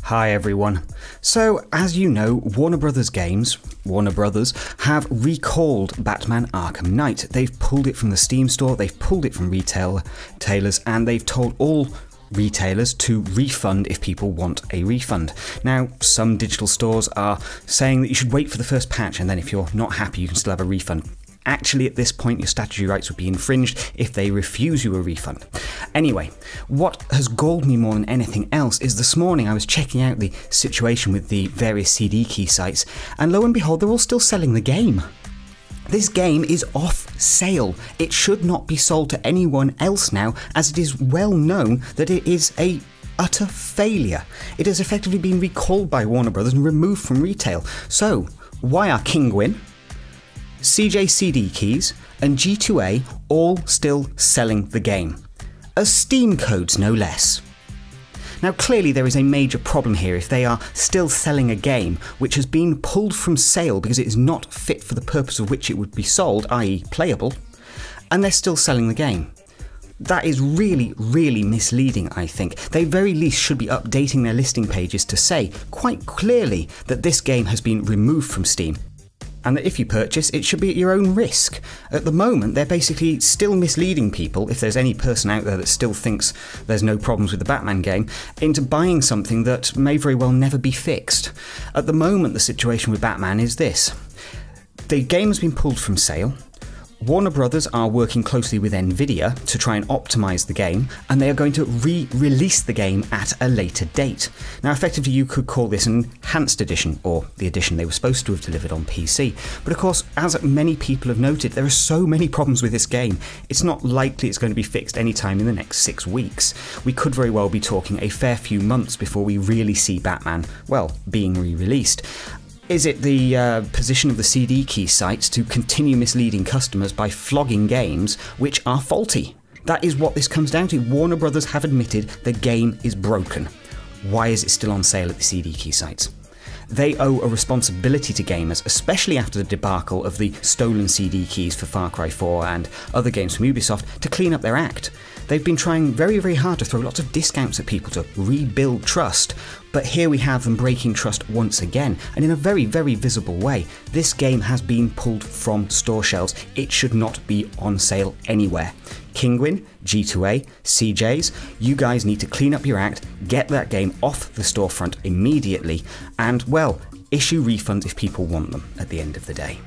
Hi everyone. So, as you know, Warner Brothers have recalled Batman Arkham Knight. They've pulled it from the Steam store, they've pulled it from retailers, and they've told all retailers to refund if people want a refund. Now, some digital stores are saying that you should wait for the first patch, and then if you're not happy, you can still have a refund. Actually, at this point, your statutory rights would be infringed if they refuse you a refund. Anyway, what has galled me more than anything else is this morning I was checking out the situation with the various CDkey sites, and lo and behold, they're all still selling the game. This game is off sale. It should not be sold to anyone else now, as it is well known that it is a utter failure. It has effectively been recalled by Warner Brothers and removed from retail. So, why are Kinguin, CDkey and G2A all still selling the game? As Steam codes, no less. Now clearly there is a major problem here if they are still selling a game which has been pulled from sale because it is not fit for the purpose of which it would be sold, i.e. playable, and they're still selling the game. That is really, really misleading, I think. They very least should be updating their listing pages to say quite clearly that this game has been removed from Steam, and that if you purchase, it should be at your own risk. At the moment, they're basically still misleading people, if there's any person out there that still thinks there's no problems with the Batman game, into buying something that may very well never be fixed. At the moment, the situation with Batman is this. The game has been pulled from sale. Warner Brothers are working closely with Nvidia to try and optimise the game, and they are going to re-release the game at a later date. Now effectively you could call this an enhanced edition, or the edition they were supposed to have delivered on PC. But of course, as many people have noted, there are so many problems with this game, it's not likely it's going to be fixed anytime in the next 6 weeks. We could very well be talking a fair few months before we really see Batman, well, being re-released. Is it the position of the CDkey sites to continue misleading customers by flogging games which are faulty? That is what this comes down to. Warner Brothers have admitted the game is broken. Why is it still on sale at the CDkey sites? They owe a responsibility to gamers, especially after the debacle of the stolen CD keys for Far Cry 4 and other games from Ubisoft, to clean up their act. They've been trying very, very hard to throw lots of discounts at people to rebuild trust, but here we have them breaking trust once again, and in a very, very visible way. This game has been pulled from store shelves. It should not be on sale anywhere. Kinguin, G2A, CJS, you guys need to clean up your act, get that game off the storefront immediately, and, well, issue refunds if people want them at the end of the day.